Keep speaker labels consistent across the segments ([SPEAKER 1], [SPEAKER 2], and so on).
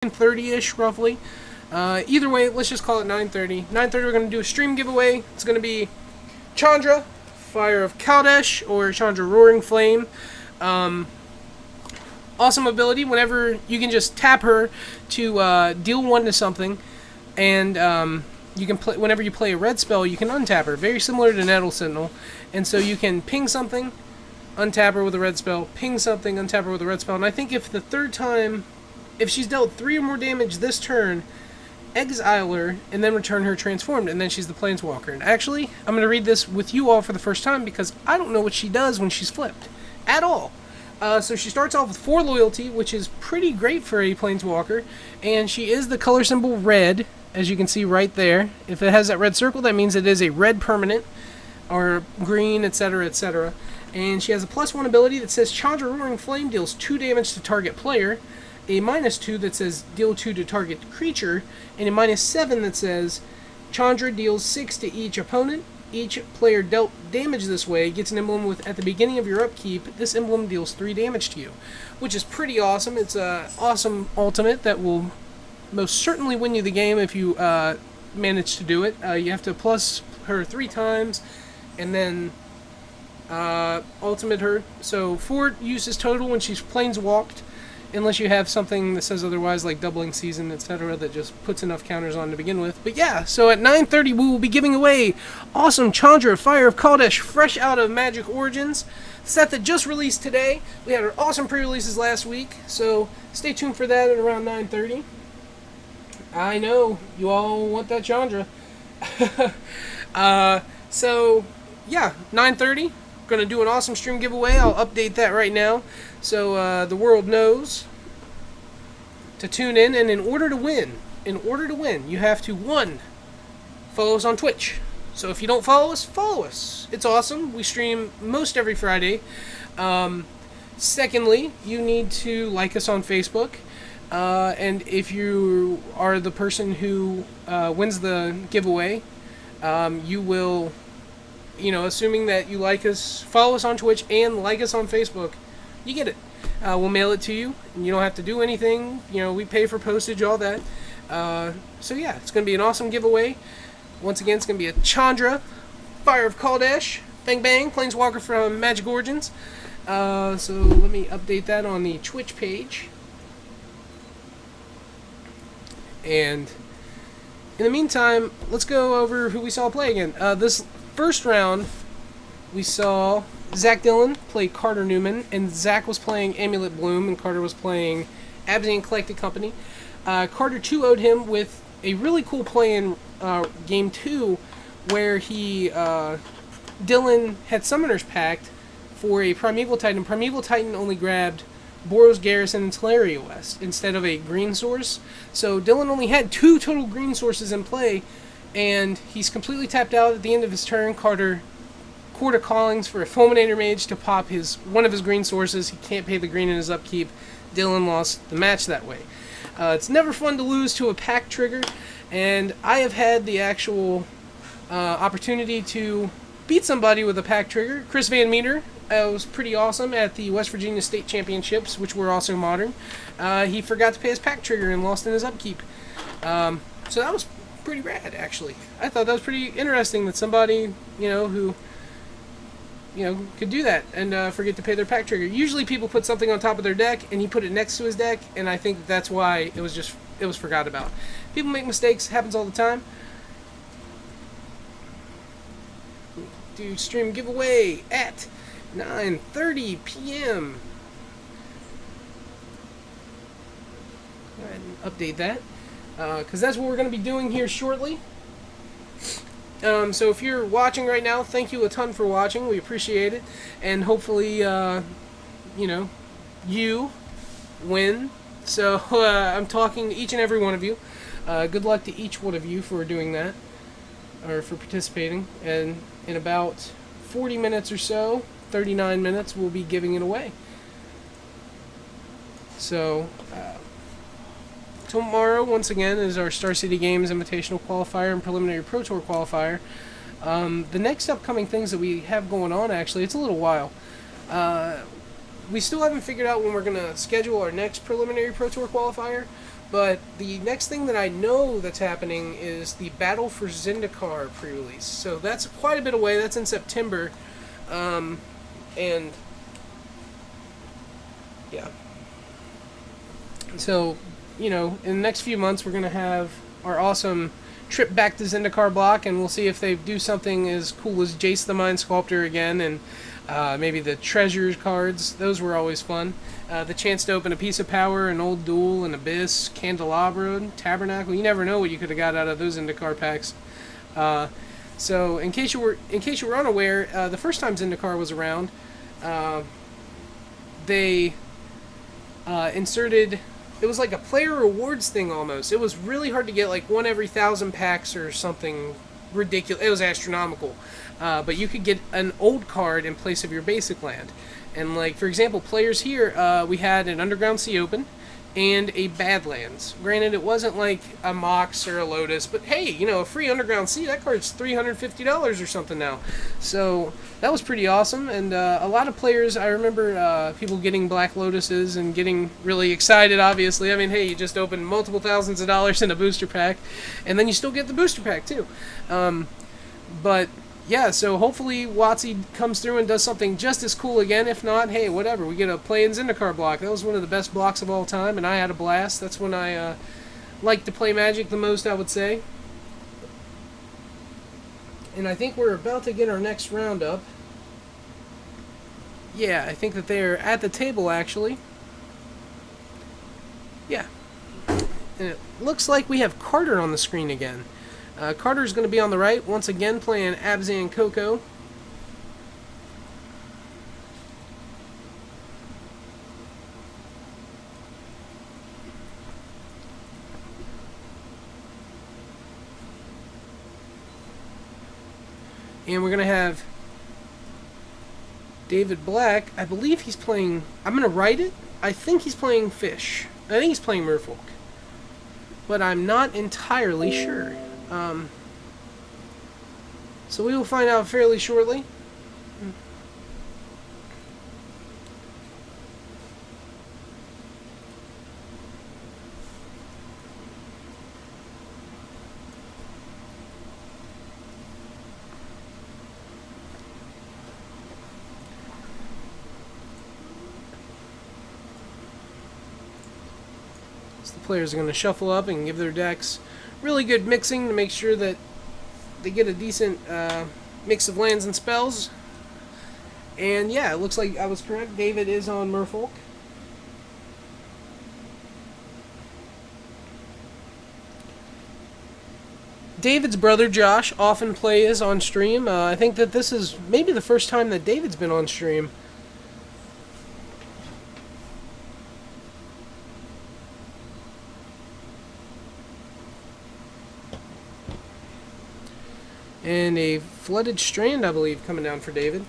[SPEAKER 1] 9:30ish roughly. Either way, let's just call it 9:30. 9:30, we're going to do a stream giveaway. It's going to be Chandra, Fire of Kaldesh, or Chandra Roaring Flame. Awesome ability. Whenever you can just tap her to deal one to something, and you can play whenever you play a red spell, you can untap her. Very similar to Nettle Sentinel, and so you can ping something, untap her with a red spell, ping something, untap her with a red spell. And I think if the third time, if she's dealt 3 or more damage this turn, exile her, and then return her transformed, and then she's the Planeswalker. And actually, I'm going to read this with you all for the first time, because I don't know what she does when she's flipped. At all. So she starts off with 4 loyalty, which is pretty great for a Planeswalker, and she is the color symbol red, as you can see right there. If it has that red circle, that means it is a red permanent, or green, etc., etc. And she has a +1 ability that says Chandra Roaring Flame deals 2 damage to target player, a -2 that says deal 2 to target creature, and a -7 that says Chandra deals 6 to each opponent. Each player dealt damage this way gets an emblem with, at the beginning of your upkeep, this emblem deals 3 damage to you, which is pretty awesome. It's an awesome ultimate that will most certainly win you the game if you manage to do it. You have to plus her 3 times, and then ultimate her. So 4 uses total when she's planeswalked, unless you have something that says otherwise, like doubling season, etc., that just puts enough counters on to begin with. But yeah, so at 9:30 we will be giving away awesome Chandra Fire of Kaldesh, fresh out of Magic Origins, set that just released today. We had our awesome pre-releases last week, so stay tuned for that at around 9:30. I know, you all want that Chandra. So yeah, 9:30. Going to do an awesome stream giveaway. I'll update that right now, so the world knows to tune in. And in order to win, you have to 1, follow us on Twitch. So if you don't follow us. It's awesome. We stream most every Friday. Secondly, you need to like us on Facebook. And if you are the person who wins the giveaway, you will, assuming that you like us, follow us on Twitch and like us on Facebook, you get it. We'll mail it to you, and you don't have to do anything. We pay for postage, all that. So yeah, it's going to be an awesome giveaway. Once again, it's going to be a Chandra, Fire of Kaldesh, bang bang, Planeswalker from Magic Origins. So let me update that on the Twitch page. And in the meantime, let's go over who we saw play again. This first round, we saw Zach Dillon play Carter Newman, and Zach was playing Amulet Bloom, and Carter was playing Abzan Collected Company. Carter 2-0'd him with a really cool play in Game 2, where Dillon had Summoner's Pact for a Primeval Titan. Primeval Titan only grabbed Boros Garrison and Teleria West instead of a green source. So Dillon only had 2 total green sources in play, and he's completely tapped out at the end of his turn. Carter Court of Callings for a Fulminator Mage to pop one of his green sources. He can't pay the green in his upkeep. Dillon lost the match that way. It's never fun to lose to a pack trigger, and I have had the actual opportunity to beat somebody with a pack trigger. Chris Van Meter was pretty awesome at the West Virginia State Championships, which were also modern. He forgot to pay his pack trigger and lost in his upkeep. So that was pretty rad, actually. I thought that was pretty interesting that somebody, who could do that and forget to pay their pack trigger. Usually people put something on top of their deck, and he put it next to his deck, and I think that's why it was forgot about. People make mistakes, happens all the time. Do stream giveaway at 9:30 p.m. Go ahead and update that, because that's what we're going to be doing here shortly. So if you're watching right now, thank you a ton for watching. We appreciate it, and hopefully, you win. So I'm talking to each and every one of you. Good luck to each one of you for doing that, or for participating. And in about 40 minutes or so, 39 minutes, we'll be giving it away. So tomorrow, once again, is our Star City Games Invitational Qualifier and Preliminary Pro Tour Qualifier. The next upcoming things that we have going on, actually, it's a little while. We still haven't figured out when we're going to schedule our next Preliminary Pro Tour Qualifier, But the next thing that I know that's happening is the Battle for Zendikar pre-release. So that's quite a bit away. That's in September. And yeah. So, in the next few months, we're going to have our awesome trip back to Zendikar block, and we'll see if they do something as cool as Jace the Mind Sculptor again, and maybe the treasures cards. Those were always fun. The chance to open a piece of power, an old duel, an abyss, candelabra, tabernacle. You never know what you could have got out of those Zendikar packs. So, in case you were unaware, the first time Zendikar was around, they inserted. It was like a player rewards thing almost. It was really hard to get, like one every 1,000 packs or something ridiculous. It was astronomical. But you could get an old card in place of your basic land. And, like, for example, players here, we had an Underground Sea open and a Badlands. Granted, it wasn't like a Mox or a Lotus, but hey, a free Underground Sea, that card's $350 or something now. So that was pretty awesome, and a lot of players, I remember people getting Black Lotuses and getting really excited, obviously. I mean, hey, you just opened multiple thousands of dollars in a booster pack, and then you still get the booster pack, too. But yeah, so hopefully WotC comes through and does something just as cool again. If not, hey, whatever. We get a play in Zendikar block. That was one of the best blocks of all time, and I had a blast. That's when I liked to play Magic the most, I would say. And I think we're about to get our next roundup. Yeah, I think that they're at the table, actually. Yeah. And it looks like we have Carter on the screen again. Carter's going to be on the right, once again playing Abzan Coco. And we're going to have David Black. I believe he's playing... I'm going to write it. I think he's playing Fish. I think he's playing Merfolk. But I'm not entirely sure. So we will find out fairly shortly. So the players are going to shuffle up and give their decks really good mixing to make sure that they get a decent mix of lands and spells. And yeah, it looks like I was correct. David is on Merfolk. David's brother Josh often plays on stream. I think that this is maybe the first time that David's been on stream. And a Flooded Strand, I believe, coming down for David.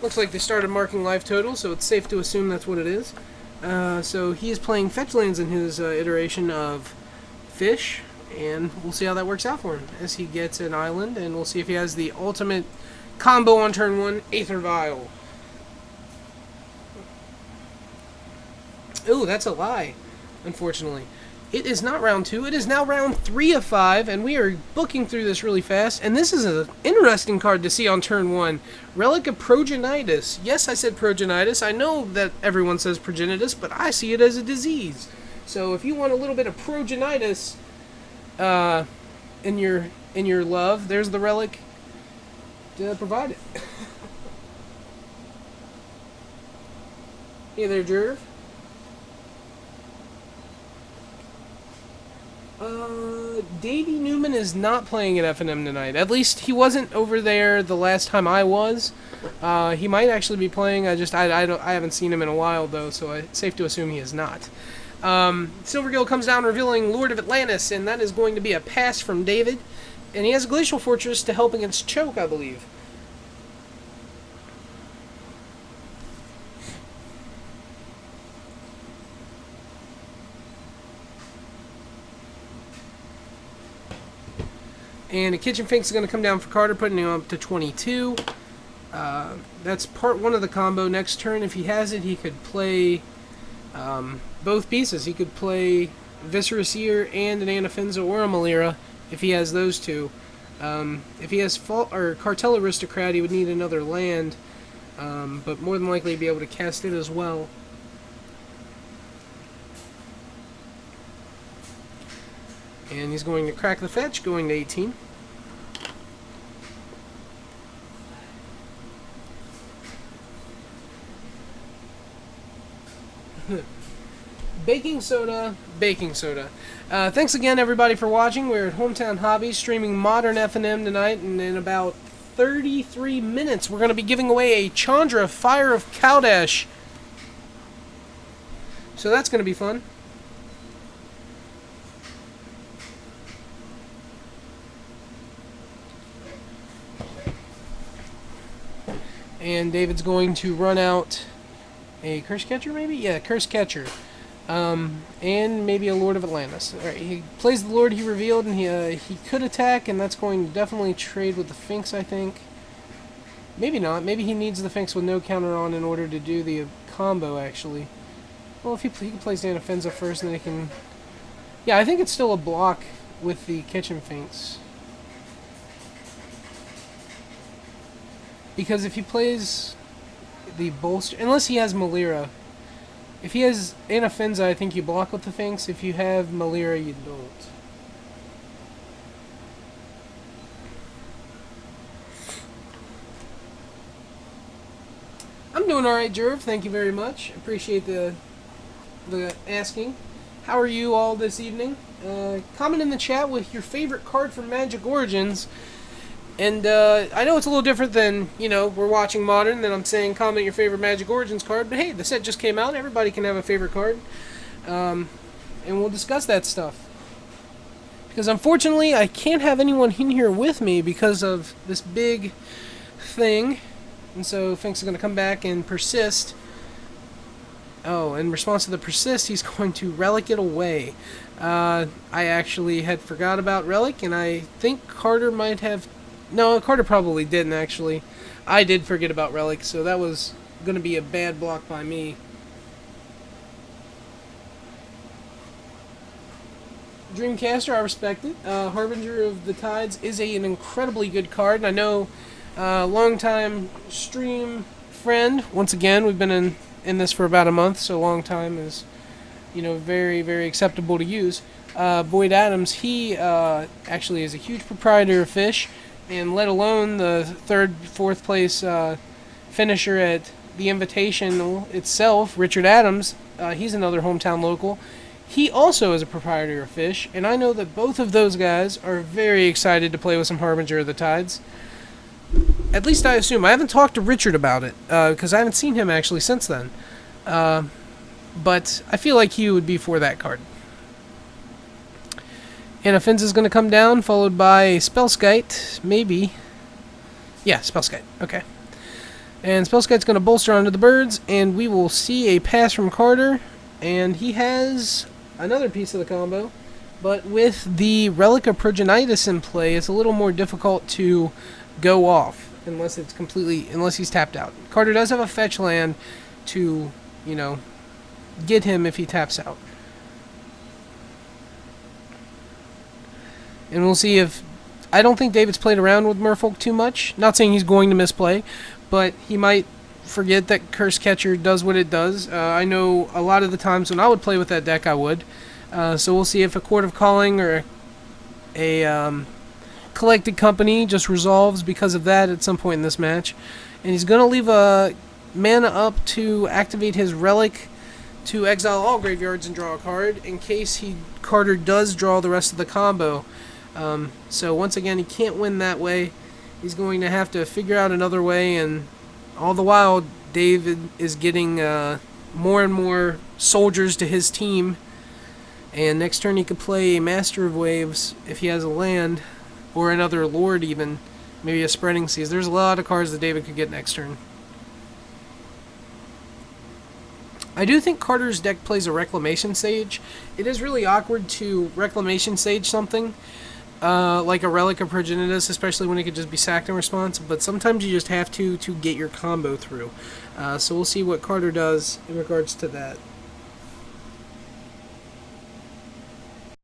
[SPEAKER 1] Looks like they started marking life total, so it's safe to assume that's what it is. So he is playing fetch lands in his iteration of Fish, and we'll see how that works out for him as he gets an island, and we'll see if he has the ultimate combo on turn 1, Aether Vial. Ooh, that's a lie, unfortunately. It is not round 2. It is now round 3 of 5, and we are booking through this really fast. And this is an interesting card to see on turn 1. Relic of Progenitus. Yes, I said Progenitus. I know that everyone says Progenitus, but I see it as a disease. So if you want a little bit of Progenitus in your love, there's the relic to provide it. Hey there, Jerv. Davey Newman is not playing at FNM tonight. At least he wasn't over there the last time I was. He might actually be playing. I haven't seen him in a while though, so it's safe to assume he is not. Silvergill comes down revealing Lord of Atlantis, and that is going to be a pass from David. And he has a Glacial Fortress to help against Choke, I believe. And a Kitchen Finks is going to come down for Carter, putting him up to 22. That's part 1 of the combo. Next turn, if he has it, he could play both pieces. He could play Viscerous Ear and an Anafenza or a Malira, if he has those two. If he has Cartel Aristocrat, he would need another land, but more than likely be able to cast it as well. And he's going to crack the fetch, going to 18. Baking soda, baking soda. Thanks again, everybody, for watching. We're at Hometown Hobbies, streaming Modern F&M tonight, and in about 33 minutes, we're going to be giving away a Chandra Fire of Kaladesh. So that's going to be fun. And David's going to run out a Curse Catcher, maybe? Yeah, Curse Catcher. And maybe a Lord of Atlantis. Alright, he plays the Lord he revealed, and he could attack, and that's going to definitely trade with the Finks, I think. Maybe not. Maybe he needs the Finks with no counter on in order to do the combo, actually. Well, if he can play Anafenza first, and then he can... Yeah, I think it's still a block with the Kitchen Finks. Because if he plays the Bolster... Unless he has Malira. If he has Anafenza, I think you block with the Finks. If you have Malira, you don't. I'm doing alright, Jerv. Thank you very much. Appreciate the asking. How are you all this evening? Comment in the chat with your favorite card from Magic Origins. And I know it's a little different than, you know, we're watching Modern, then I'm saying comment your favorite Magic Origins card, but hey, the set just came out, everybody can have a favorite card. And we'll discuss that stuff. Because unfortunately, I can't have anyone in here with me because of this big thing. And so Finks is going to come back and persist. Oh, in response to the persist, he's going to Relic it away. I actually had forgot about Relic, and I think Carter might have... No, Carter probably didn't, actually. I did forget about Relic, so that was going to be a bad block by me. Dreamcaster, I respect it. Harbinger of the Tides is an incredibly good card, and I know long-time stream friend, once again, we've been in this for about a month, so long time is, you know, very, very acceptable to use. Boyd Adams, he actually is a huge proprietor of Fish, and let alone the fourth place finisher at the Invitational itself, Richard Adams. He's another hometown local. He also is a proprietor of Fish, and I know that both of those guys are very excited to play with some Harbinger of the Tides. At least I assume. I haven't talked to Richard about it, because I haven't seen him actually since then. But I feel like he would be for that card. Anafenza is going to come down, followed by Spellskite, maybe. Yeah, Spellskite, okay. And Spellskite's going to bolster onto the birds, and we will see a pass from Carter. And he has another piece of the combo, but with the Relic of Progenitus in play, it's a little more difficult to go off, unless he's tapped out. Carter does have a fetch land to, you know, get him if he taps out. And we'll see if... I don't think David's played around with Merfolk too much. Not saying he's going to misplay, but he might forget that Curse Catcher does what it does. I know a lot of the times when I would play with that deck, I would. So we'll see if a Court of Calling or a Collected Company just resolves because of that at some point in this match. And he's going to leave a mana up to activate his Relic to exile all graveyards and draw a card in case Carter does draw the rest of the combo. So once again, he can't win that way. He's going to have to figure out another way, and all the while, David is getting more and more soldiers to his team. And next turn, he could play Master of Waves if he has a land, or another Lord even, maybe a Spreading Seas. There's a lot of cards that David could get next turn. I do think Carter's deck plays a Reclamation Sage. It is really awkward to Reclamation Sage something, like a Relic of Progenitus, especially when it could just be sacked in response, but sometimes you just have to get your combo through. So we'll see what Carter does in regards to that.